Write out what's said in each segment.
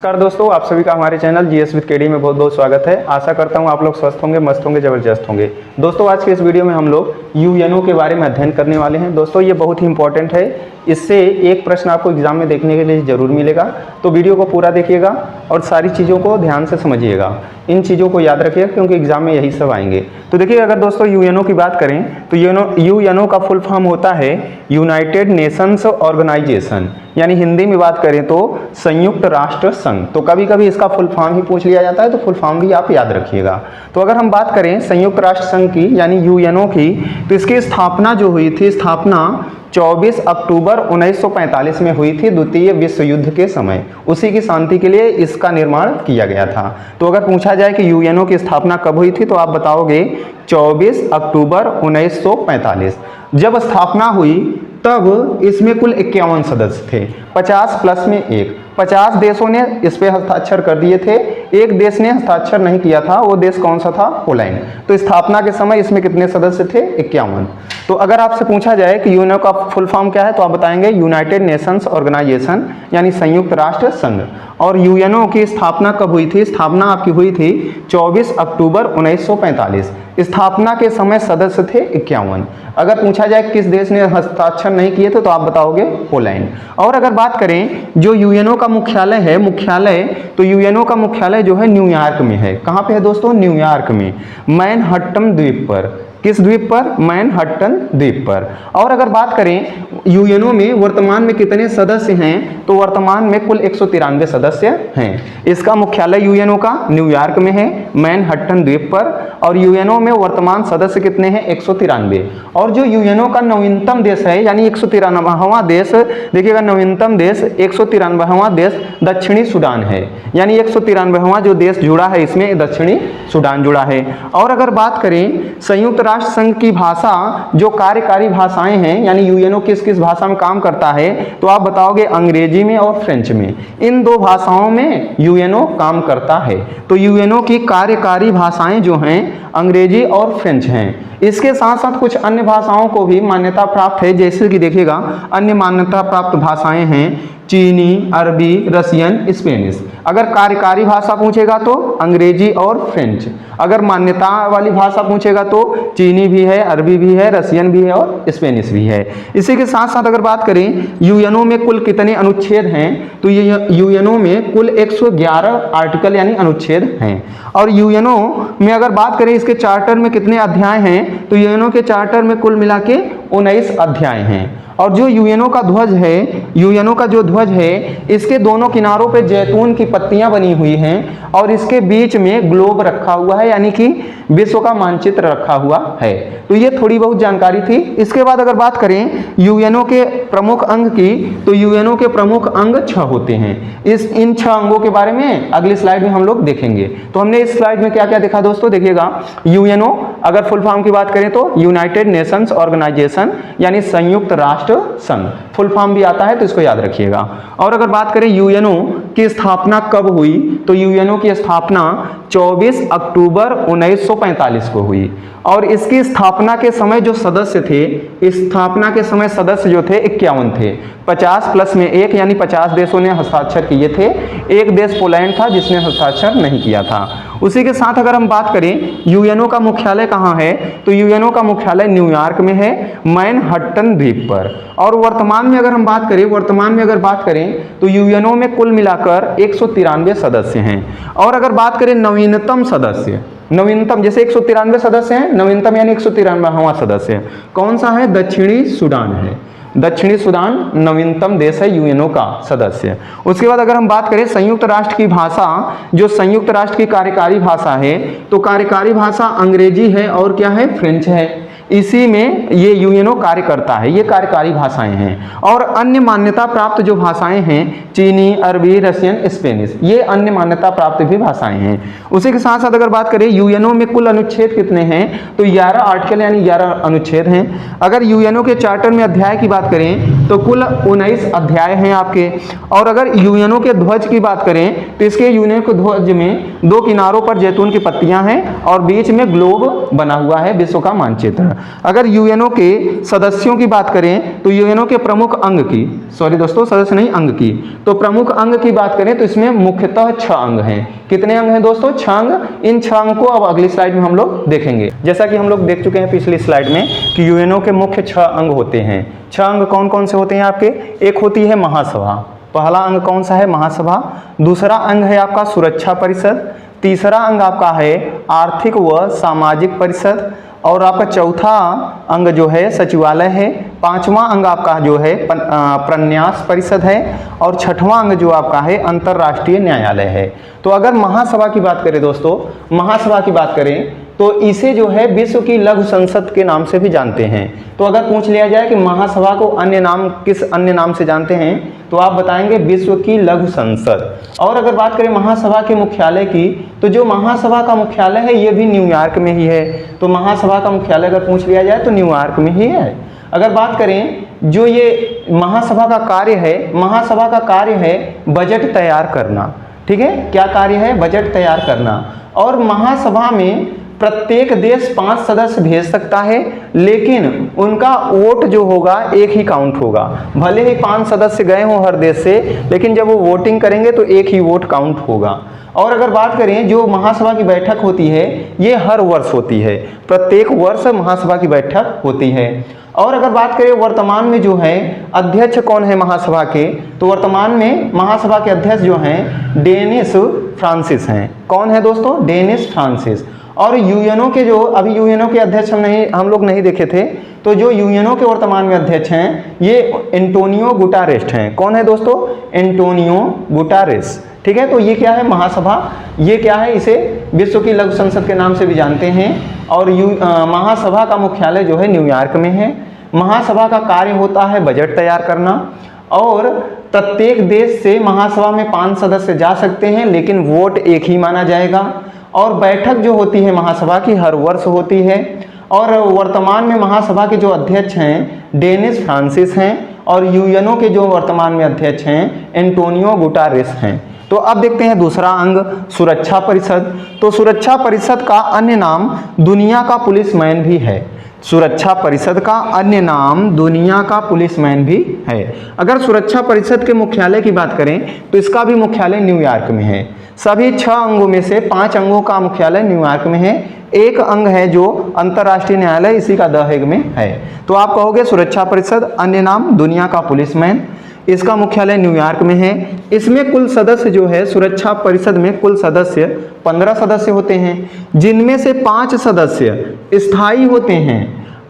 नमस्कार दोस्तों, आप सभी का हमारे चैनल जीएस विद केडी में बहुत बहुत स्वागत है। आशा करता हूं आप लोग स्वस्थ होंगे, मस्त होंगे, जबरदस्त होंगे। दोस्तों आज के इस वीडियो में हम लोग यूएनओ के बारे में अध्ययन करने वाले हैं। दोस्तों ये बहुत ही इंपॉर्टेंट है, इससे एक प्रश्न आपको एग्जाम में देखने के लिए जरूर मिलेगा। तो वीडियो को पूरा देखिएगा और सारी चीज़ों को ध्यान से समझिएगा, इन चीज़ों को याद रखिएगा क्योंकि एग्जाम में यही सब आएंगे। तो देखिए, अगर दोस्तों यूएनओ की बात करें तो यूएनओ का फुल फॉर्म होता है यूनाइटेड नेशंस ऑर्गेनाइजेशन, यानी हिंदी में बात करें तो संयुक्त राष्ट्र संघ। तो कभी कभी इसका फुल फॉर्म ही पूछ लिया जाता है, तो फुल फॉर्म भी आप याद रखिएगा। तो अगर हम बात करें संयुक्त राष्ट्र संघ की यानी यूएनओ की, तो इसकी स्थापना जो हुई थी, स्थापना 24 अक्टूबर 1945 में हुई थी, द्वितीय विश्व युद्ध के समय। उसी की शांति के लिए इसका निर्माण किया गया था। तो अगर पूछा जाए कि यूएनओ की स्थापना कब हुई थी, तो आप बताओगे 24 अक्टूबर 1945। जब स्थापना हुई तब इसमें कुल 51 सदस्य थे, 50 प्लस में 1। 50 देशों ने इस पे हस्ताक्षर कर दिए थे, एक देश ने हस्ताक्षर नहीं किया था। वो देश कौन सा था? पोलैंड। तो स्थापना के समय इसमें कितने सदस्य थे? 51। तो अगर आपसे पूछा जाए कि यूएनओ का फुल फॉर्म क्या है, तो आप बताएंगे यूनाइटेड नेशंस ऑर्गेनाइजेशन, यानी संयुक्त राष्ट्र संघ। और यूएनओ की स्थापना कब हुई थी? स्थापना आपकी हुई थी 24 अक्टूबर 1945। स्थापना के समय सदस्य थे 51। अगर पूछा जाए किस देश ने हस्ताक्षर नहीं किए थे, तो आप बताओगे पोलैंड। और अगर बात करें जो यूएनओ का मुख्यालय है, तो यूएनओ का मुख्यालय जो है न्यूयॉर्क में है। कहाँ पे है दोस्तों? न्यूयॉर्क में, मैनहट्टन द्वीप पर। किस द्वीप पर? मैनहट्टन द्वीप पर। और अगर बात करें यूएनओ में वर्तमान में कितने सदस्य हैं, तो वर्तमान में कुल 193 सदस्य हैं। इसका मुख्यालय यूएनओ का न्यूयॉर्क में है, मैनहट्टन द्वीप पर। और यूएनओ में वर्तमान सदस्य कितने हैं? 193। और जो यूएनओ का नवीनतम देश है, यानी 193वां देश, देखिएगा नवीनतम देश 193वां देश दक्षिणी सूडान है। यानी 193वां जो देश जुड़ा है, इसमें दक्षिणी सूडान जुड़ा है। और अगर बात करें संयुक्त राष्ट्र संघ की भाषा, जो कार्यकारी भाषाएं हैं, यानी यूएनओ किस किस भाषा में काम करता है, तो आप बताओगे अंग्रेजी में और फ्रेंच में। इन दो भाषाओं में यूएनओ काम करता है। तो यूएनओ की कार्यकारी भाषाएं जो हैं अंग्रेजी और फ्रेंच हैं। इसके साथ साथ कुछ अन्य भाषाओं को भी मान्यता प्राप्त है, जैसे कि देखिएगा अन्य मान्यता प्राप्त भाषाएं हैं चीनी, अरबी, रसियन, स्पेनिश। अगर कार्यकारी भाषा पूछेगा तो अंग्रेजी और फ्रेंच। अगर मान्यता वाली भाषा पूछेगा तो चीनी भी है, अरबी भी है, रसियन भी है और स्पेनिश भी है। इसी के साथ साथ अगर बात करें यूएनओ में कुल कितने अनुच्छेद हैं, तो ये यूएनओ में कुल 111 आर्टिकल यानी अनुच्छेद हैं। और यूएनओ में अगर बात करें इसके चार्टर में कितने अध्याय हैं, तो यूएनओ के चार्टर में कुल मिला के 19 अध्याय हैं। और जो यूएनओ का ध्वज है, यूएनओ का जो ध्वज है, इसके दोनों किनारों पे जैतून की पत्तियां बनी हुई हैं और इसके बीच में ग्लोब रखा हुआ है, यानी कि विश्व का मानचित्र रखा हुआ है। तो ये थोड़ी बहुत जानकारी थी। इसके बाद अगर बात करें यूएनओ के प्रमुख अंग की, तो यूएनओ के प्रमुख अंग 6 होते हैं। इन 6 अंगों के बारे में अगली स्लाइड में हम लोग देखेंगे। तो हमने इस स्लाइड में क्या क्या देखा दोस्तों, देखिएगा यूएनओ अगर फुल फॉर्म की बात करें तो यूनाइटेड नेशंस ऑर्गेनाइजेशन, यानी संयुक्त राष्ट्र संघ। फुल फॉर्म भी आता है तो इसको याद रखिएगा। और अगर बात करें यूएनओ की स्थापना कब हुई, तो यूएनओ की स्थापना 24 अक्टूबर 1945 को हुई। और इसकी स्थापना के समय जो सदस्य थे, स्थापना के समय सदस्य जो थे 51 थे, 50 प्लस में 1, यानी 50 देशों ने हस्ताक्षर किए थे। एक देश पोलैंड था जिसने हस्ताक्षर नहीं किया था। उसी के साथ अगर हम बात करें यूएनओ का मुख्यालय कहाँ है, तो यूएनओ का मुख्यालय न्यूयॉर्क में है, मैनहट्टन द्वीप पर। और वर्तमान में अगर बात करें तो यूएनओ में कुल मिलाकर 193 सदस्य हैं। और अगर बात करें नवीनतम सदस्य, नवीनतम जैसे 193 सदस्य हैं, नवीनतम यानी 193वां सदस्य कौन सा है? दक्षिणी सूडान है। दक्षिणी सूडान नवीनतम देश है यूएनओ का सदस्य। उसके बाद अगर हम बात करें संयुक्त राष्ट्र की भाषा, जो संयुक्त राष्ट्र की कार्यकारी भाषा है, तो कार्यकारी भाषा अंग्रेजी है और क्या है? फ्रेंच है। इसी में ये यूएनओ कार्य करता है, ये कार्यकारी भाषाएं हैं। और अन्य मान्यता प्राप्त जो भाषाएं हैं चीनी, अरबी, रसियन, स्पेनिश, ये अन्य मान्यता प्राप्त भी भाषाएं हैं। उसी के साथ साथ अगर बात करें यूएनओ में कुल अनुच्छेद कितने हैं, तो 11 आर्टिकल यानी 11 अनुच्छेद हैं। अगर यूएनओ के चार्टर में अध्याय की बात करें तो कुल 19 अध्याय हैं आपके। और अगर यूएनओ के ध्वज की बात करें तो इसके यूएनओ के ध्वज में 2 किनारों पर जैतून की पत्तियां हैं और बीच में ग्लोब बना हुआ है, विश्व का मानचित्र। अगर यूएनओ के सदस्यों की बात करें तो यूएनओ के प्रमुख अंग की, सॉरी दोस्तों सदस्य नहीं अंग की, तो प्रमुख अंग की बात करें तो इसमें मुख्यतः 6 अंग हैं। कितने अंग हैं दोस्तों? 6 अंग। इन 6 अंग को अब अगली स्लाइड में हम लोग देखेंगे। जैसा कि हम लोग देख चुके हैं पिछली स्लाइड में कि यूएनओ के मुख्य 6 अंग होते हैं। 6 अंग कौन कौन से होते हैं आपके? एक होती है महासभा, पहला अंग कौन सा है? महासभा। दूसरा अंग है आपका सुरक्षा परिषद। तीसरा अंग आपका है आर्थिक व सामाजिक परिषद, और आपका चौथा अंग जो है सचिवालय है। पांचवा अंग आपका जो है प्रन्यास परिषद है, और छठवां अंग जो आपका है अंतर्राष्ट्रीय न्यायालय है। तो अगर महासभा की बात करें दोस्तों, महासभा की बात करें तो इसे जो है विश्व की लघु संसद के नाम से भी जानते हैं। तो अगर पूछ लिया जाए कि महासभा को अन्य नाम किस अन्य नाम से जानते हैं, तो आप बताएंगे विश्व की लघु संसद। और अगर बात करें महासभा के मुख्यालय की, तो जो महासभा का मुख्यालय है ये भी न्यूयॉर्क में ही है। तो महासभा का मुख्यालय अगर पूछ लिया जाए तो न्यूयॉर्क में ही है। अगर बात करें जो ये महासभा का कार्य है, महासभा का कार्य है बजट तैयार करना। ठीक है, क्या कार्य है? बजट तैयार करना। और महासभा में प्रत्येक देश 5 सदस्य भेज सकता है, लेकिन उनका वोट जो होगा एक ही काउंट होगा। भले ही 5 सदस्य गए हों हर देश से, लेकिन जब वो वोटिंग करेंगे तो एक ही वोट काउंट होगा। और अगर बात करें जो महासभा की बैठक होती है ये हर वर्ष होती है, प्रत्येक वर्ष महासभा की बैठक होती है। और अगर बात करें वर्तमान में जो है अध्यक्ष कौन है महासभा के, तो वर्तमान में महासभा के अध्यक्ष जो हैं डेनिस फ्रांसिस हैं। कौन है दोस्तों? Dennis Francis. और यूएनओ के जो अभी यूएनओ के अध्यक्ष हम लोग नहीं देखे थे, तो जो यूएनओ के वर्तमान में अध्यक्ष हैं ये एंटोनियो गुटारेस हैं। कौन है दोस्तों? एंटोनियो गुटारेस। ठीक है, तो ये क्या है? महासभा। ये क्या है? इसे विश्व की लघु संसद के नाम से भी जानते हैं। और महासभा का मुख्यालय जो है न्यूयॉर्क में है। महासभा का कार्य होता है बजट तैयार करना, और प्रत्येक देश से महासभा में 5 सदस्य जा सकते हैं, लेकिन वोट एक ही माना जाएगा। और बैठक जो होती है महासभा की हर वर्ष होती है। और वर्तमान में महासभा के जो अध्यक्ष हैं डेनिस फ्रांसिस हैं, और यूएनओ के जो वर्तमान में अध्यक्ष हैं एंटोनियो गुटारेस हैं। तो अब देखते हैं दूसरा अंग सुरक्षा परिषद। तो सुरक्षा परिषद का अन्य नाम दुनिया का पुलिसमैन भी है। सुरक्षा परिषद का अन्य नाम दुनिया का पुलिसमैन भी है। अगर सुरक्षा परिषद के मुख्यालय की बात करें तो इसका भी मुख्यालय न्यूयॉर्क में है। सभी 6 अंगों में से 5 अंगों का मुख्यालय न्यूयॉर्क में है। एक अंग है जो अंतर्राष्ट्रीय न्यायालय, इसी का द हेग में है। तो आप कहोगे सुरक्षा परिषद अन्य नाम दुनिया का पुलिसमैन, इसका मुख्यालय न्यूयॉर्क में है। इसमें कुल सदस्य जो है सुरक्षा परिषद में कुल सदस्य 15 सदस्य होते हैं, जिनमें से 5 सदस्य स्थायी होते हैं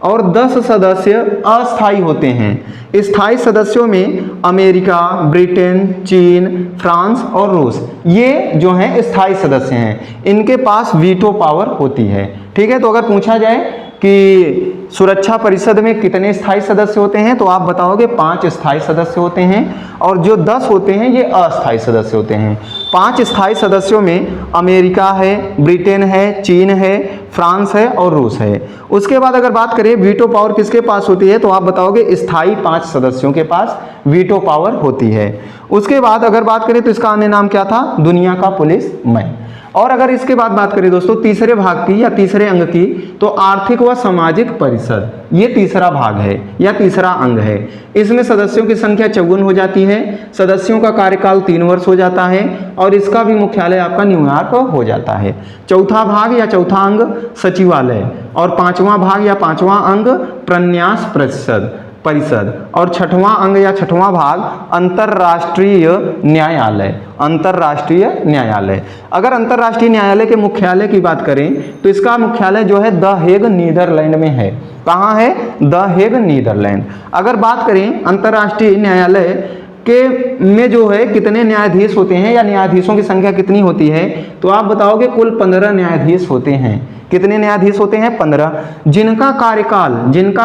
और 10 सदस्य अस्थायी होते हैं। स्थायी सदस्यों में अमेरिका, ब्रिटेन, चीन, फ्रांस और रूस, ये जो हैं स्थायी सदस्य हैं। इनके पास वीटो पावर होती है। ठीक है, तो अगर पूछा जाए कि सुरक्षा परिषद में कितने स्थायी सदस्य होते हैं, तो आप बताओगे 5 स्थायी सदस्य होते हैं, और जो 10 होते हैं ये अस्थायी सदस्य होते हैं। 5 स्थायी सदस्यों में अमेरिका है, ब्रिटेन है, चीन है, फ्रांस है और रूस है। उसके बाद अगर बात करें वीटो पावर किसके पास होती है, तो आप बताओगे स्थायी 5 सदस्यों के पास वीटो पावर होती है। उसके बाद अगर बात करें तो इसका अन्य नाम क्या था? दुनिया का पुलिसमैन। और अगर इसके बाद बात करें दोस्तों तीसरे भाग की या तीसरे अंग की, तो आर्थिक व सामाजिक परिषद, ये तीसरा भाग है या तीसरा अंग है। इसमें सदस्यों की संख्या 54 हो जाती है, सदस्यों का कार्यकाल 3 वर्ष हो जाता है, और इसका भी मुख्यालय आपका न्यूयॉर्क हो जाता है। चौथा भाग या चौथा अंग सचिवालय, और 5वां भाग या 5वां अंग प्रन्यास परिषद, और 6वां अंग या 6वां भाग अंतर्राष्ट्रीय न्यायालय। अंतर्राष्ट्रीय न्यायालय, अगर अंतर्राष्ट्रीय न्यायालय के मुख्यालय की बात करें तो इसका मुख्यालय जो है द हेग नीदरलैंड में है। कहाँ है? The Hague Netherlands. अगर बात करें अंतर्राष्ट्रीय न्यायालय के में जो है कितने न्यायाधीश होते हैं या न्यायाधीशों की संख्या कितनी होती है, तो आप बताओगे कुल 15 न्यायाधीश होते हैं। कितने न्यायाधीश होते हैं? 15, जिनका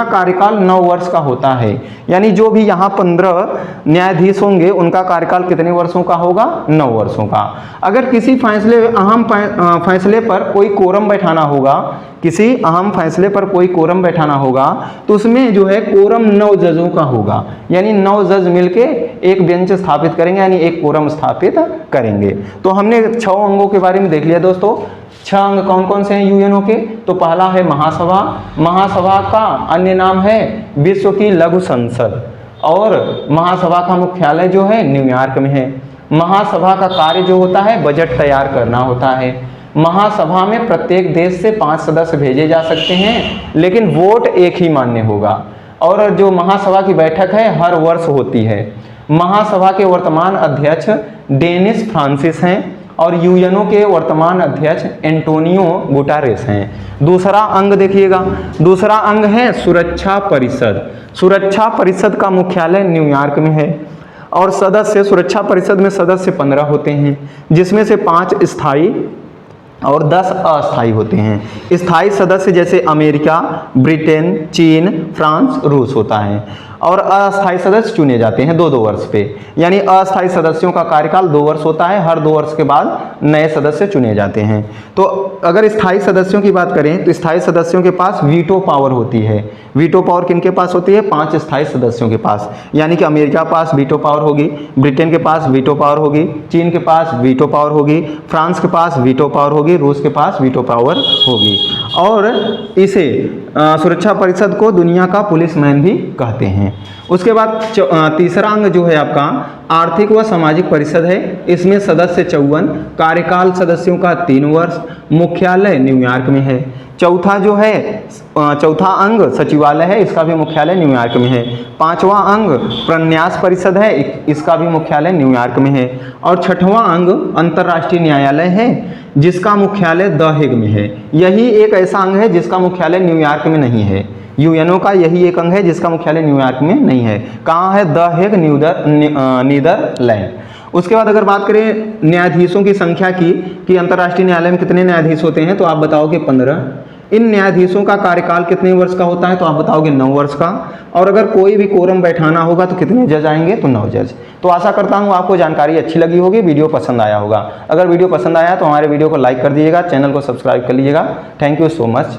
कार्यकाल 9 वर्ष का होता है। यानी जो भी यहाँ 15 न्यायाधीश होंगे उनका कार्यकाल कितने वर्षों का होगा? 9 वर्षों का। अगर किसी अहम फैसले पर कोई कोरम बैठाना होगा, किसी अहम फैसले पर कोई कोरम बैठाना होगा, तो उसमें जो है कोरम 9 जजों का होगा। यानी 9 जज मिलके एक बेंच स्थापित करेंगे, यानी एक कोरम स्थापित करेंगे। तो हमने 6 अंगों के बारे में देख लिया दोस्तों। 6 अंग कौन कौन से हैं यूएनओ यूएनओ के? तो पहला है महासभा। महासभा का अन्य नाम है विश्व की लघु संसद, और महासभा का मुख्यालय जो है न्यूयॉर्क में है। महासभा का कार्य जो होता है बजट तैयार करना होता है। महासभा में प्रत्येक देश से 5 सदस्य भेजे जा सकते हैं, लेकिन वोट एक ही मान्य होगा। और जो महासभा की बैठक है हर वर्ष होती है। महासभा के वर्तमान अध्यक्ष डेनिस फ्रांसिस हैं और यूएनओ के वर्तमान अध्यक्ष एंटोनियो गुटारेस हैं। दूसरा अंग देखिएगा, दूसरा अंग है सुरक्षा परिषद। सुरक्षा परिषद का मुख्यालय न्यूयॉर्क में है और सदस्य, सुरक्षा परिषद में सदस्य 15 होते हैं, जिसमें से 5 स्थायी और 10 अस्थायी होते हैं। स्थायी सदस्य जैसे अमेरिका, ब्रिटेन, चीन, फ्रांस, रूस होता है, और अस्थायी सदस्य चुने जाते हैं 2-2 वर्ष पे। यानी अस्थायी सदस्यों का कार्यकाल 2 वर्ष होता है, हर 2 वर्ष के बाद नए सदस्य चुने जाते हैं। तो अगर स्थायी सदस्यों की बात करें तो स्थायी सदस्यों के पास वीटो पावर होती है। वीटो पावर किनके पास होती है? 5 स्थायी सदस्यों के पास। यानी कि अमेरिका के पास वीटो पावर होगी, ब्रिटेन के पास वीटो पावर होगी, चीन के पास वीटो पावर होगी, फ्रांस के पास वीटो पावर होगी, रूस के पास वीटो पावर होगी। और इसे सुरक्षा परिषद को दुनिया का पुलिसमैन भी कहते हैं। उसके बाद तीसरा अंग जो है आपका आर्थिक व सामाजिक परिषद है। इसमें सदस्य 54, कार्यकाल सदस्यों का 3 वर्ष, मुख्यालय न्यूयॉर्क में है। चौथा जो है चौथा अंग सचिवालय है, इसका भी मुख्यालय न्यूयॉर्क में है। 5वां अंग प्रन्यास परिषद है, इसका भी मुख्यालय न्यूयॉर्क में है। और 6वां अंग अंतर्राष्ट्रीय न्यायालय है, जिसका मुख्यालय द हेग में है। यही एक ऐसा अंग है जिसका मुख्यालय न्यूयॉर्क में नहीं है। यूएनओ का यही एक अंग है जिसका मुख्यालय न्यूयॉर्क में नहीं है। कहाँ है? The Hague, Netherlands. उसके बाद अगर बात करें न्यायाधीशों की संख्या की कि अंतर्राष्ट्रीय न्यायालय में कितने न्यायाधीश होते हैं, तो आप बताओगे 15। इन न्यायाधीशों का कार्यकाल कितने वर्ष का होता है, तो आप बताओगे 9 वर्ष का। और अगर कोई भी कोरम बैठाना होगा तो कितने जज आएंगे, तो 9 जज। तो आशा करता हूँ आपको जानकारी अच्छी लगी होगी, वीडियो पसंद आया होगा। अगर वीडियो पसंद आया तो हमारे वीडियो को लाइक कर दीजिएगा, चैनल को सब्सक्राइब कर लीजिएगा। Thank you so much.